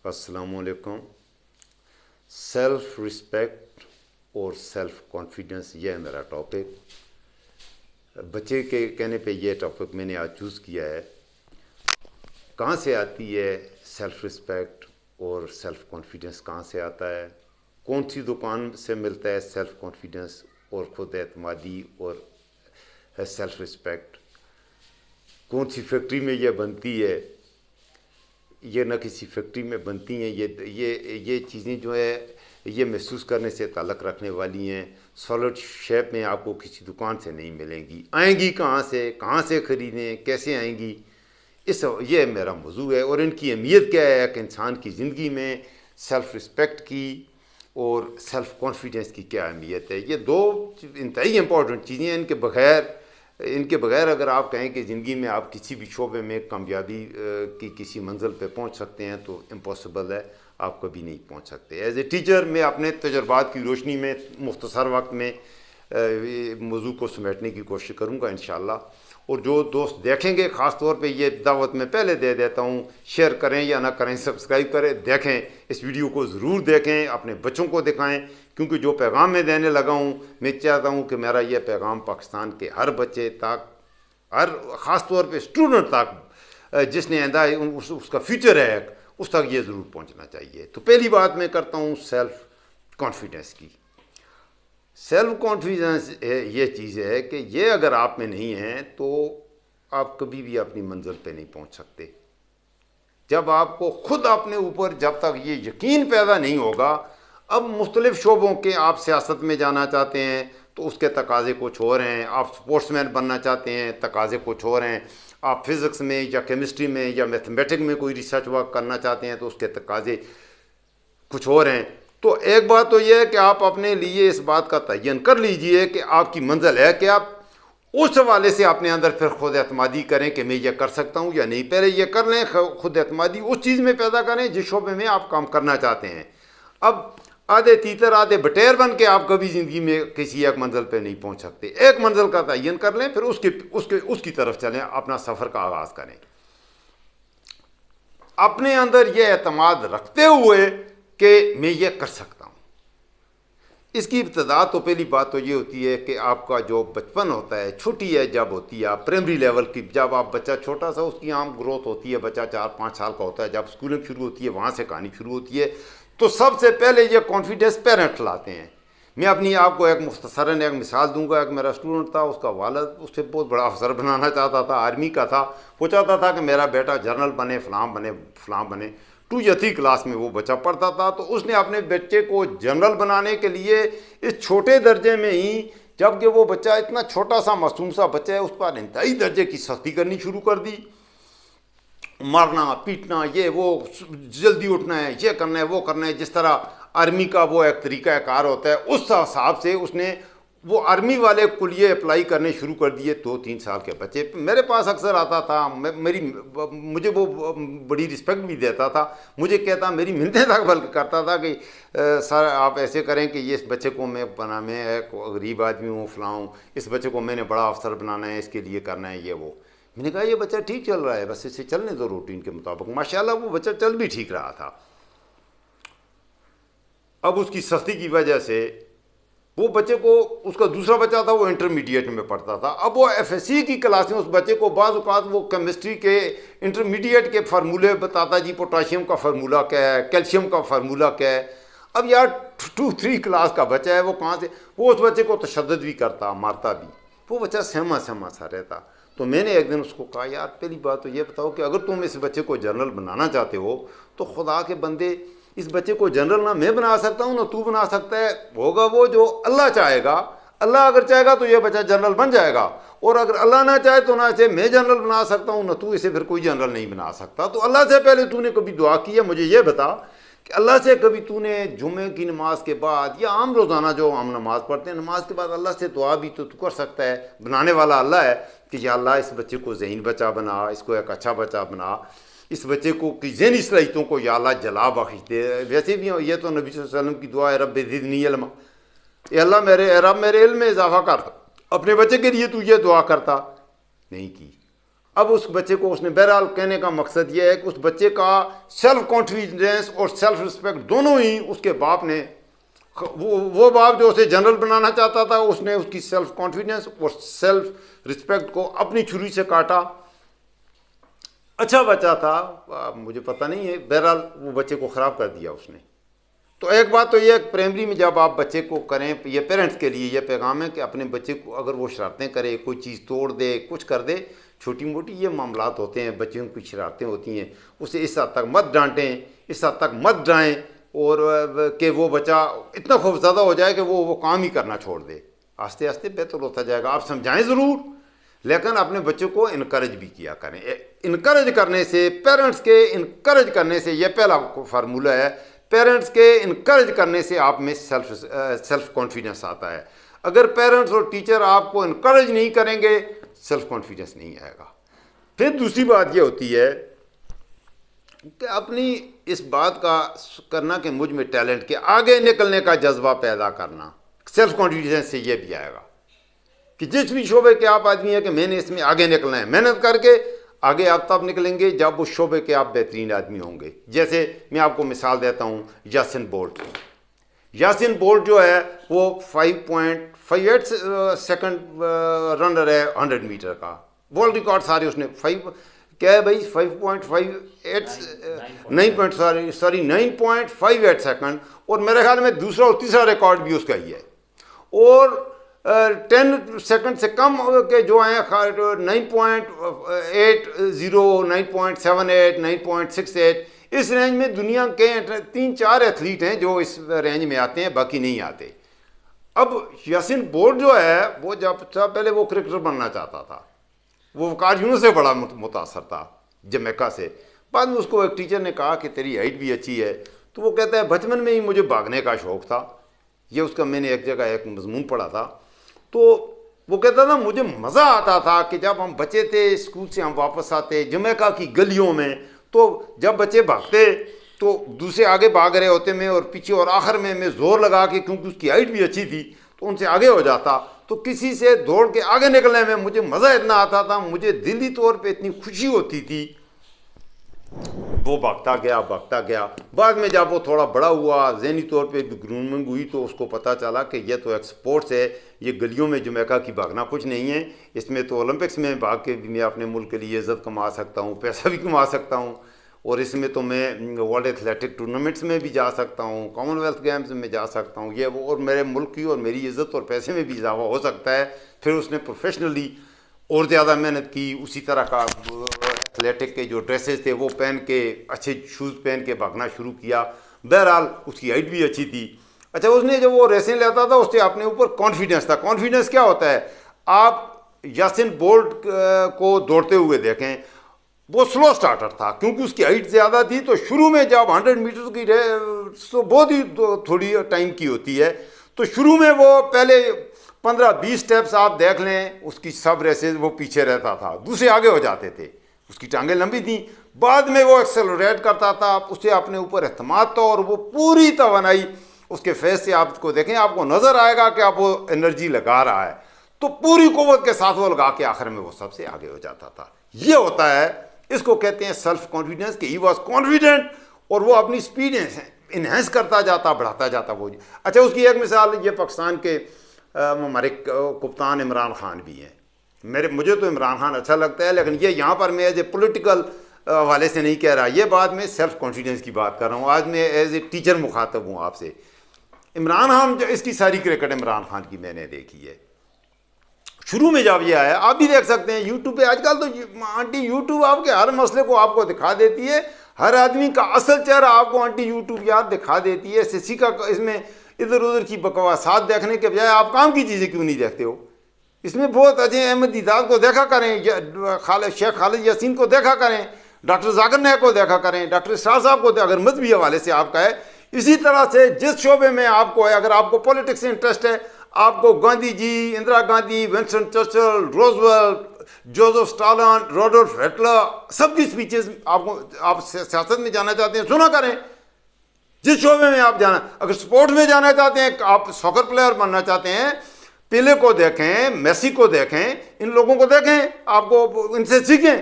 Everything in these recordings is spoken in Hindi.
अस्सलामुअलैकुम। सेल्फ़ रिस्पेक्ट और सेल्फ़ कॉन्फिडेंस, ये है मेरा टॉपिक। बच्चे के कहने पे ये टॉपिक मैंने आज चूज़ किया है। कहाँ से आती है सेल्फ़ रिस्पेक्ट और सेल्फ़ कॉन्फिडेंस, कहाँ से आता है, कौन सी दुकान से मिलता है सेल्फ़ कॉन्फिडेंस और खुद एतमादी और सेल्फ़ रिस्पेक्ट, कौन सी फैक्ट्री में ये बनती है, ये न किसी फैक्ट्री में बनती हैं। ये चीज़ें जो है ये महसूस करने से ताल्लुक़ रखने वाली हैं। सॉलिड शेप में आपको किसी दुकान से नहीं मिलेंगी। आएंगी कहाँ से ख़रीदें, कैसे आएंगी, ये मेरा मौजू है। और इनकी अहमियत क्या है कि इंसान की ज़िंदगी में सेल्फ़ रिस्पेक्ट की और सेल्फ़ कॉन्फिडेंस की क्या अहमियत है। ये दो इंतहाई इम्पॉर्टेंट चीज़ें हैं। इनके बग़ैर अगर आप कहें कि ज़िंदगी में आप किसी भी शोबे में कामयाबी की किसी मंजिल पे पहुंच सकते हैं तो इम्पॉसिबल है, आप कभी नहीं पहुंच सकते। एज ए टीचर मैं अपने तजुर्बात की रोशनी में मुख्तसर वक्त में मौजू को समेटने की कोशिश करूँगा इंशाअल्लाह। और जो दोस्त देखेंगे, ख़ास तौर पे ये दावत मैं पहले दे देता हूँ, शेयर करें या ना करें, सब्सक्राइब करें, देखें, इस वीडियो को ज़रूर देखें, अपने बच्चों को दिखाएं। क्योंकि जो पैगाम मैं देने लगा हूँ, मैं चाहता हूँ कि मेरा ये पैगाम पाकिस्तान के हर बच्चे तक, हर ख़ास तौर पे स्टूडेंट तक, जिसने आंदा उसका फ्यूचर है, उस तक ये ज़रूर पहुँचना चाहिए। तो पहली बात मैं करता हूँ सेल्फ़ कॉन्फिडेंस की। सेल्फ़ कॉन्फिडेंस ये चीज़ है कि ये अगर आप में नहीं है तो आप कभी भी अपनी मंजिल पे नहीं पहुंच सकते। जब आपको खुद अपने ऊपर जब तक ये यकीन पैदा नहीं होगा, अब मुख्तलिफ़ शोबों के, आप सियासत में जाना चाहते हैं तो उसके तकाज़े कुछ और हैं, आप स्पोर्ट्समैन बनना चाहते हैं, तकाज़े कुछ और हैं, आप फिज़िक्स में या केमिस्ट्री में या मैथमेटिक्स में कोई रिसर्च वर्क करना चाहते हैं तो उसके तकाज़े कुछ और हैं। तो एक बात तो यह है कि आप अपने लिए इस बात का तयन कर लीजिए कि आपकी मंजिल है कि आप उस हवाले से अपने अंदर फिर खुद एतमादी करें कि मैं ये कर सकता हूँ या नहीं। पहले ये कर लें, खुद एतमादी उस चीज़ में पैदा करें जिस शोबे में आप काम करना चाहते हैं। अब आधे तीतर आधे बटेर बन के आप कभी ज़िंदगी में किसी एक मंजिल पे नहीं पहुँच सकते। एक मंजिल का तयन कर लें, फिर उसकी तरफ चलें, अपना सफ़र का आगाज़ करें, अपने अंदर ये एतमाद रखते हुए कि मैं ये कर सकता हूँ। इसकी इब्तिदा तो पहली बात तो ये होती है कि आपका जो बचपन होता है, छोटी है जब होती है, आप प्राइमरी लेवल की, जब आप बच्चा छोटा सा, उसकी आम ग्रोथ होती है, बच्चा 4-5 साल का होता है, जब स्कूलिंग शुरू होती है, वहाँ से कहानी शुरू होती है। तो सबसे पहले ये कॉन्फिडेंस पेरेंट्स लाते हैं। मैं अपनी आपको एक मुख्तसरन एक मिसाल दूंगा। एक मेरा स्टूडेंट था, उसका वालिद उससे बहुत बड़ा अफसर बनाना चाहता था, आर्मी का था। वो चाहता था कि मेरा बेटा जनरल बने, फ़लाँ बने। 2 या 3 क्लास में वो बच्चा पढ़ता था। तो उसने अपने बच्चे को जनरल बनाने के लिए इस छोटे दर्जे में ही, जबकि वो बच्चा इतना छोटा सा मासूम सा बच्चा है, उस पर इंतहाई दर्जे की सख्ती करनी शुरू कर दी। मारना पीटना, ये वो, जल्दी उठना है, ये करना है, वो करना है। जिस तरह आर्मी का वो एक तरीका कार होता है, उस हिसाब से उसने वो आर्मी वाले कुलिये अप्लाई करने शुरू कर दिए। 2-3 साल के बच्चे मेरे पास अक्सर आता था, मुझे वो बड़ी रिस्पेक्ट भी देता था। मुझे कहता, मेरी मिन्नतें तक बल्कि करता था कि सर आप ऐसे करें कि ये इस बच्चे को मैं एक गरीब आदमी हूँ, फ़लाँ, इस बच्चे को मैंने बड़ा अफसर बनाना है, इसके लिए करना है ये वो। मैंने कहा ये बच्चा ठीक चल रहा है, बस इसे चलने दो रूटीन के मुताबिक। माशाल्लाह वो बच्चा चल भी ठीक रहा था। अब उसकी सख्ती की वजह से वो बच्चे को, उसका दूसरा बच्चा था वो इंटरमीडिएट में पढ़ता था। अब वो एफएससी की क्लास में उस बच्चे को बाज़ औक़ात वो केमिस्ट्री के इंटरमीडिएट के फार्मूले बताता, जी पोटाशियम का फार्मूला क्या है, कैल्शियम का फार्मूला क्या है। अब यार 2-3 क्लास का बच्चा है, वो कहाँ से, वो उस बच्चे को तशद्दुद भी करता, मारता भी। वो बच्चा सहमा सा रहता। तो मैंने एक दिन उसको कहा, यार पहली बात तो ये बताओ कि अगर तुम इस बच्चे को जनरल बनाना चाहते हो तो खुदा के बंदे, इस बच्चे को जनरल ना मैं बना सकता हूँ ना तू बना सकता है, होगा वो जो अल्लाह चाहेगा। अल्लाह अगर चाहेगा तो ये बच्चा जनरल बन जाएगा, और अगर अल्लाह ना चाहे तो ना चाहे मैं जनरल बना सकता हूँ ना तू, इसे फिर कोई जनरल नहीं बना सकता। तो अल्लाह से पहले तूने कभी दुआ की है? मुझे ये बता कि अल्लाह से कभी तूने जुमे की नमाज के बाद या आम रोज़ाना जो हम नमाज़ पढ़ते हैं, नमाज के बाद अल्लाह से दुआ भी तो तू कर सकता है। बनाने वाला अल्लाह है कि या अल्लाह इस बच्चे को ज़हीन बच्चा बना, इसको एक अच्छा बच्चा बना, इस बच्चे को की ज़हनी सलाहियतों को या अल्लाह जला बख्श दे। वैसे भी ये तो नबी सल्लल्लाहु अलैहि वसल्लम की दुआ है, रब्बि ज़िदनी इल्मा, अल्लाह मेरे इल्म में इजाफ़ा कर। अपने बच्चे के लिए तू ये दुआ करता नहीं की। अब उस बच्चे को उसने बहरहाल कहने का मकसद ये है कि उस बच्चे का सेल्फ कॉन्फिडेंस और सेल्फ रिस्पेक्ट दोनों ही उसके बाप ने, वो बाप जो उसे जनरल बनाना चाहता था, उसने उसकी सेल्फ कॉन्फिडेंस और सेल्फ रिस्पेक्ट को अपनी छुरी से काटा। अच्छा बच्चा था, मुझे पता नहीं है, बहरहाल वो बच्चे को ख़राब कर दिया उसने। तो एक बात तो ये प्राइमरी में जब आप बच्चे को करें, ये पेरेंट्स के लिए ये पैगाम है कि अपने बच्चे को अगर वो शरारतें करे, कोई चीज़ तोड़ दे, कुछ कर दे, छोटी मोटी ये मामलात होते हैं, बच्चों की शरारतें होती हैं, उसे इस हद तक मत डांटें, इस हद तक मत डाएं और कि वो बच्चा इतना खौफज़दा हो जाए कि वो काम ही करना छोड़ दे। आस्ते आस्ते बेहतर होता जाएगा। आप समझाएं ज़रूर, लेकिन अपने बच्चों को इनकरेज भी किया करें। इनकरेज करने से, पेरेंट्स के इनकरेज करने से, यह पहला फार्मूला है, पेरेंट्स के इनकरेज करने से आप में सेल्फ कॉन्फिडेंस आता है। अगर पेरेंट्स और टीचर आपको इनकरेज नहीं करेंगे, सेल्फ कॉन्फिडेंस नहीं आएगा। फिर दूसरी बात ये होती है कि अपनी इस बात का करना कि मुझ में टैलेंट के आगे निकलने का जज्बा पैदा करना, सेल्फ कॉन्फिडेंस से ये भी आएगा कि जिस भी शोबे के आप आदमी हैं कि मैंने इसमें आगे निकलना है, मेहनत करके आगे आप तब निकलेंगे जब उस शोबे के आप बेहतरीन आदमी होंगे। जैसे मैं आपको मिसाल देता हूँ यासिन बोल्ट। यासिन बोल्ट जो है वो 5.58 सेकंड रनर है 100 मीटर का। वर्ल्ड रिकॉर्ड सारे उसने क्या है भाई 9.58 सेकंड, और मेरे ख्याल में दूसरा और तीसरा रिकॉर्ड भी उसका ही है। और 10 सेकंड से कम के जो हैं 9.80, 9.78, 9.68, इस रेंज में दुनिया के 3-4 एथलीट हैं जो इस रेंज में आते हैं, बाकी नहीं आते। अब यासिन बोल्ट जो है वो जब पहले वो क्रिकेटर बनना चाहता था, वो वकार यूनुस से बड़ा मुतासर था जमैका से। बाद में उसको एक टीचर ने कहा कि तेरी हाइट भी अच्छी है, तो वो कहता है बचपन में ही मुझे भागने का शौक़ था। ये उसका मैंने एक जगह एक मजमून पढ़ा था। तो वो कहता था मुझे मज़ा आता था कि जब हम बच्चे थे, स्कूल से हम वापस आते जमैका की गलियों में, तो जब बच्चे भागते तो दूसरे आगे भाग रहे होते मैं और पीछे, और आखिर में मैं ज़ोर लगा के, क्योंकि उसकी हाइट भी अच्छी थी, तो उनसे आगे हो जाता। तो किसी से दौड़ के आगे निकलने में मुझे मज़ा इतना आता था, मुझे दिली तौर पे इतनी खुशी होती थी। वो भागता गया। बाद में जब वो थोड़ा बड़ा हुआ, ज़हनी तौर पे भी ग्रूमिंग हुई, तो उसको पता चला कि यह तो एक स्पोर्ट्स है, ये गलियों में जमैका की भागना कुछ नहीं है। इसमें तो ओलंपिक्स में भाग के भी मैं अपने मुल्क के लिए इज़्ज़त कमा सकता हूँ, पैसा भी कमा सकता हूँ, और इसमें तो मैं वर्ल्ड एथलेटिक टूर्नामेंट्स में भी जा सकता हूँ, कॉमनवेल्थ गेम्स में जा सकता हूँ, ये वो, और मेरे मुल्क की और मेरी इज़्ज़त और पैसे में भी इजाफा हो सकता है। फिर उसने प्रोफेशनली और ज़्यादा मेहनत की, उसी तरह का एथलेटिक के जो ड्रेसेस थे वो पहन के, अच्छे शूज़ पहन के भागना शुरू किया। बहरहाल उसकी हाइट भी अच्छी थी। अच्छा, उसने जब वो रेसें लेता था उससे अपने ऊपर कॉन्फिडेंस था। कॉन्फिडेंस क्या होता है, आप यासिन बोल्ट को दौड़ते हुए देखें, वो स्लो स्टार्टर था क्योंकि उसकी हाइट ज़्यादा थी। तो शुरू में जब 100 मीटर की तो बहुत ही थोड़ी टाइम की होती है, तो शुरू में वो पहले 15-20 स्टेप्स आप देख लें, उसकी सब रेसेस वो पीछे रहता था, दूसरे आगे हो जाते थे, उसकी टांगें लंबी थी। बाद में वो एक्सेलरेट करता था, उसे अपने ऊपर एतमाद था, और वो पूरी तवानाई उसके फेस से आपको देखें, आपको नज़र आएगा कि आप वो एनर्जी लगा रहा है, तो पूरी कुव्वत के साथ वो लगा के आखिर में वो सबसे आगे हो जाता था। ये होता है, इसको कहते हैं सेल्फ कॉन्फिडेंस, कि ही वॉज कॉन्फिडेंट, और वो अपनी स्पीड इन्हेंस करता जाता, बढ़ाता जाता वो। अच्छा, उसकी एक मिसाल ये पाकिस्तान के हमारे कप्तान इमरान खान भी हैं। मुझे तो इमरान खान अच्छा लगता है, लेकिन ये यहाँ पर मैं एज ए पोलिटिकल वाले से नहीं कह रहा, ये बात मैं सेल्फ कॉन्फिडेंस की बात कर रहा हूँ। आज मैं एज ए टीचर मुखातब हूँ आपसे। इमरान खान, इसकी सारी क्रिकेट इमरान खान की मैंने देखी है। शुरू में जब ये आया, आप भी देख सकते हैं यूट्यूब पे, आजकल तो आंटी यूट्यूब आपके हर मसले को आपको दिखा देती है, हर आदमी का असल चेहरा आपको आंटी यूट्यूब याद दिखा देती है। किसी का इसमें इधर उधर की बकवासात देखने के बजाय आप काम की चीज़ें क्यों नहीं देखते हो? इसमें बहुत अजय अहमद दीदार को देखा करें, शेख खालिद यासीन को देखा करें, डॉक्टर जाकिर नायक को देखा करें, डॉक्टर शाह साहब को, अगर मजहबी हवाले से आपका है। इसी तरह से जिस शोबे में आपको है, अगर आपको पॉलिटिक्स से इंटरेस्ट है, आपको Gandhi ji, Indira Gandhi, Winston Churchill, Roosevelt, Joseph Stalin, Rudolf Hitler, सबकी स्पीचेस आपको, आप सियासत में जाना चाहते हैं, सुना करें। जिस शोबे में आप जाना, अगर स्पोर्ट्स में जाना चाहते हैं, आप सॉकर प्लेयर बनना चाहते हैं, पेले को देखें, मेसी को देखें, इन लोगों को देखें, आपको इनसे सीखें।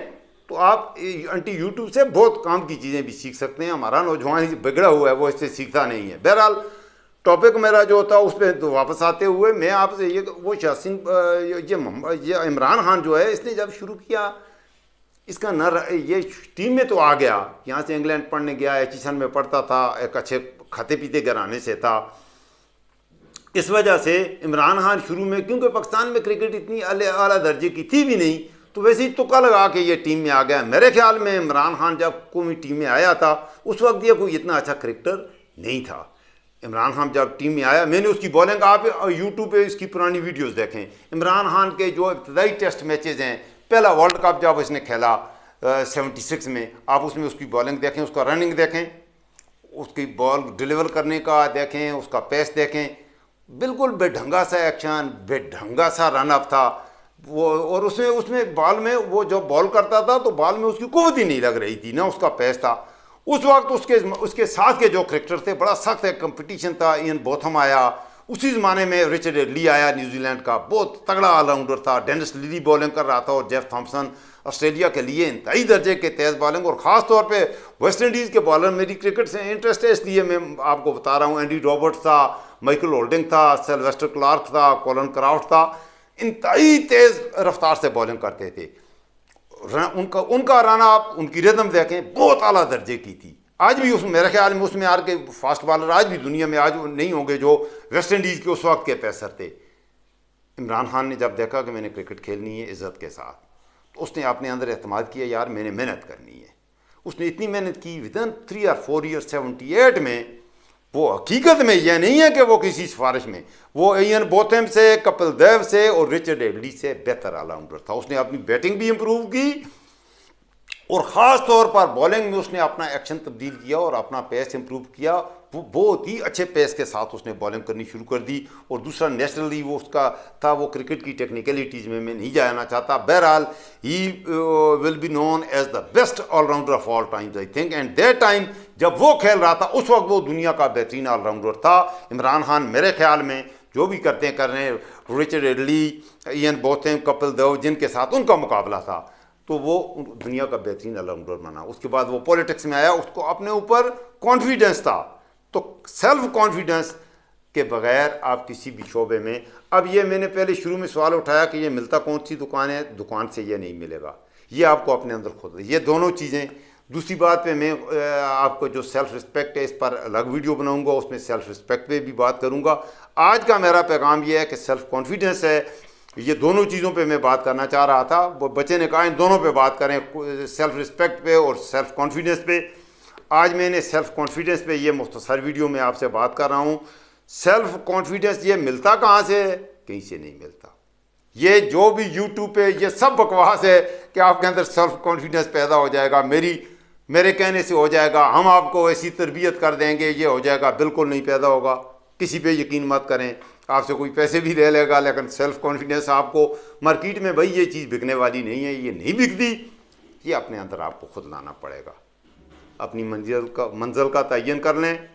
तो आप एंटी यूट्यूब से बहुत काम की चीज़ें भी सीख सकते हैं। हमारा नौजवान बिगड़ा हुआ है, वो इससे सीखता नहीं है। बहरहाल टॉपिक मेरा जो था उस पर तो वापस आते हुए मैं आपसे ये वो यासीन ये इमरान खान जो है, इसने जब शुरू किया इसका ये टीम में तो आ गया, यहाँ से इंग्लैंड पढ़ने गया, एचिसन में पढ़ता था, एक अच्छे खाते पीते घराने से था। इस वजह से इमरान खान शुरू में, क्योंकि पाकिस्तान में क्रिकेट इतनी आला दर्जे की थी भी नहीं, तो वैसे ही तुक्का लगा के ये टीम में आ गया। मेरे ख्याल में इमरान खान जब कोई टीम में आया था उस वक्त ये कोई इतना अच्छा क्रिकेटर नहीं था। इमरान खान जब टीम में आया, मैंने उसकी बॉलिंग, आप यूट्यूब पे इसकी पुरानी वीडियोस देखें, इमरान खान के जो इब्तदाई टेस्ट मैचेज़ हैं, पहला वर्ल्ड कप जब इसने खेला 76 में, आप उसमें उसकी बॉलिंग देखें, उसका रनिंग देखें, उसकी बॉल डिलीवर करने का देखें, उसका पेस देखें, बिल्कुल बेढंगा सा एक्शन, बेढंगा सा रन अप था वो। और उसमें बॉल में वो जो बॉल करता था तो बॉल में उसकी कुव्वत ही नहीं लग रही थी, ना उसका पेस था। उस वक्त उसके साथ के जो क्रिकेटर थे, बड़ा सख्त एक कंपटीशन था। इयन बोथम आया, उसी ज़माने में रिचर्ड एडली आया न्यूजीलैंड का, बहुत तगड़ा ऑलराउंडर था। डेनिस लिली बॉलिंग कर रहा था और जेफ थॉम्सन ऑस्ट्रेलिया के लिए इंतहाई दर्जे के तेज़ बॉलिंग। और ख़ास तौर पे वेस्ट इंडीज़ के बॉलर, मेरी क्रिकेट से इंटरेस्ट है इसलिए मैं आपको बता रहा हूँ, एंडी रॉबर्ट्स था, माइकल होल्डिंग था, सिल्वेस्टर क्लार्क था, कॉलन क्राफ्ट था, इंतहाई तेज़ रफ्तार से बॉलिंग करते थे। उनका रन आप, उनकी रिदम देखें, बहुत आला दर्जे की थी। आज भी मेरे ख्याल में उसमें आर के फास्ट बॉलर आज भी दुनिया में आज नहीं होंगे जो वेस्ट इंडीज़ के उस वक्त के पेसर थे। इमरान खान ने जब देखा कि मैंने क्रिकेट खेलनी है इज़्ज़त के साथ, तो उसने अपने अंदर एतमाद किया, यार मैंने मेहनत करनी है। उसने इतनी मेहनत की, विदिन 3 और 4 ईयर 78 में, वो हकीकत में यह नहीं है कि वो किसी सिफारिश में, वो इयन बोथम से, कपिल देव से और रिचर्ड एडली से बेहतर ऑलराउंडर था। उसने अपनी बैटिंग भी इम्प्रूव की और ख़ास तौर पर बॉलिंग में उसने अपना एक्शन तब्दील किया और अपना पेस इम्प्रूव किया। वो बहुत ही अच्छे पेस के साथ उसने बॉलिंग करनी शुरू कर दी। और दूसरा नेचुरली वो उसका था, वो क्रिकेट की टेक्निकलिटीज़ में मैं नहीं जाना चाहता। बहरहाल he will be known as the best allrounder of all times I think. And that time जब वो खेल रहा था उस वक्त वो दुनिया का बेहतरीन ऑलराउंडर था। इमरान खान मेरे ख्याल में जो भी करते हैं कर रहे हैं, Richard एडली, Ian Botham, Kapil Dev, जिनके साथ उनका मुकाबला था, तो वो दुनिया का बेहतरीन ऑलराउंडर बना। उसके बाद वो पॉलिटिक्स में आया, उसको अपने ऊपर कॉन्फिडेंस था। तो सेल्फ कॉन्फिडेंस के बगैर आप किसी भी शोबे में, अब ये मैंने पहले शुरू में सवाल उठाया कि ये मिलता कौन सी दुकान है, दुकान से ये नहीं मिलेगा, ये आपको अपने अंदर खुद, ये दोनों चीज़ें। दूसरी बात पे मैं आपको जो सेल्फ रिस्पेक्ट है इस पर अलग वीडियो बनाऊंगा, उसमें सेल्फ रिस्पेक्ट पे भी बात करूंगा। आज का मेरा पैगाम ये है कि सेल्फ कॉन्फिडेंस है, ये दोनों चीज़ों पे मैं बात करना चाह रहा था। वो बच्चे ने कहा इन दोनों पे बात करें, सेल्फ रिस्पेक्ट पे और सेल्फ कॉन्फिडेंस पे। आज मैंने सेल्फ कॉन्फिडेंस पे ये मुख्तसर वीडियो में आपसे बात कर रहा हूँ। सेल्फ कॉन्फिडेंस ये मिलता कहाँ से है? कहीं से नहीं मिलता। ये जो भी यूट्यूब पे ये सब बकवास है कि आपके अंदर सेल्फ कॉन्फिडेंस पैदा हो जाएगा, मेरे कहने से हो जाएगा, हम आपको ऐसी तरबियत कर देंगे, ये हो जाएगा, बिल्कुल नहीं पैदा होगा। किसी पे यकीन मत करें, आपसे कोई पैसे भी ले लेगा, लेकिन सेल्फ कॉन्फिडेंस आपको मार्केट में, भाई ये चीज़ बिकने वाली नहीं है, ये नहीं बिकती, ये अपने अंदर आपको खुद लाना पड़ेगा। अपनी मंजिल का तयन कर लें।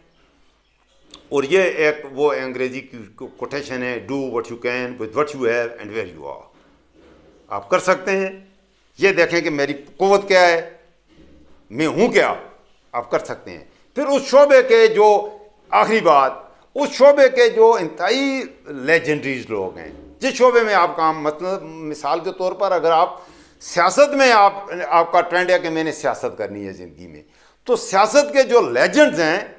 और ये एक वो अंग्रेजी की कोटेशन है, do what you can with what you have and where you are. आप कर सकते हैं, ये देखें कि मेरी कुव्वत क्या है, मैं हूँ क्या, आप कर सकते हैं। फिर उस शोबे के जो आखिरी बात, उस शोबे के जो इंतहाई लेजेंडरीज लोग हैं, जिस शोबे में आप काम, मतलब मिसाल के तौर पर अगर आप सियासत में, आपका ट्रेंड है कि मैंने सियासत करनी है ज़िंदगी में, तो सियासत के जो लेजेंड्स हैं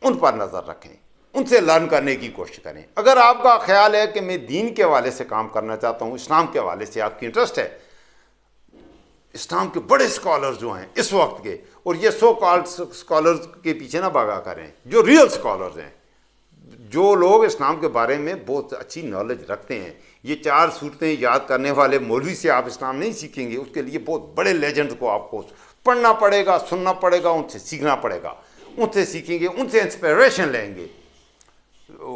उन पर नज़र रखें, उनसे लर्न करने की कोशिश करें। अगर आपका ख्याल है कि मैं दीन के हवाले से काम करना चाहता हूँ, इस्लाम के हवाले से आपकी इंटरेस्ट है, इस्लाम के बड़े स्कॉलर्स जो हैं इस वक्त के, और ये सो कॉल्ड स्कॉलर्स के पीछे ना भागा करें, जो रियल स्कॉलर्स हैं, जो लोग इस्लाम के बारे में बहुत अच्छी नॉलेज रखते हैं। ये 4 सूरतें याद करने वाले मौलवी से आप इस्लाम नहीं सीखेंगे, उसके लिए बहुत बड़े लेजेंड्स को आपको पढ़ना पड़ेगा, सुनना पड़ेगा, उनसे सीखना पड़ेगा। उनसे सीखेंगे, उनसे इंस्पिरेशन लेंगे,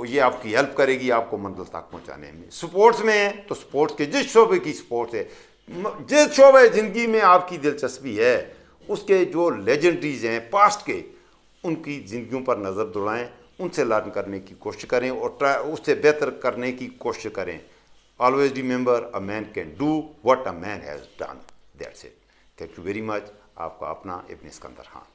ये आपकी हेल्प करेगी आपको मंजिल तक पहुंचाने में। स्पोर्ट्स में है तो स्पोर्ट्स के जिस शोबे की स्पोर्ट्स है, जिस शोबे ज़िंदगी में आपकी दिलचस्पी है, उसके जो लेजेंडरीज हैं पास्ट के, उनकी ज़िंदगियों पर नज़र दौड़ाएं, उनसे लर्न करने की कोशिश करें और उससे बेहतर करने की कोशिश करें। Always remember, a man can do what a man has done, that's it. Thank you very much. आपका अपना इब्न सिकंदर खान।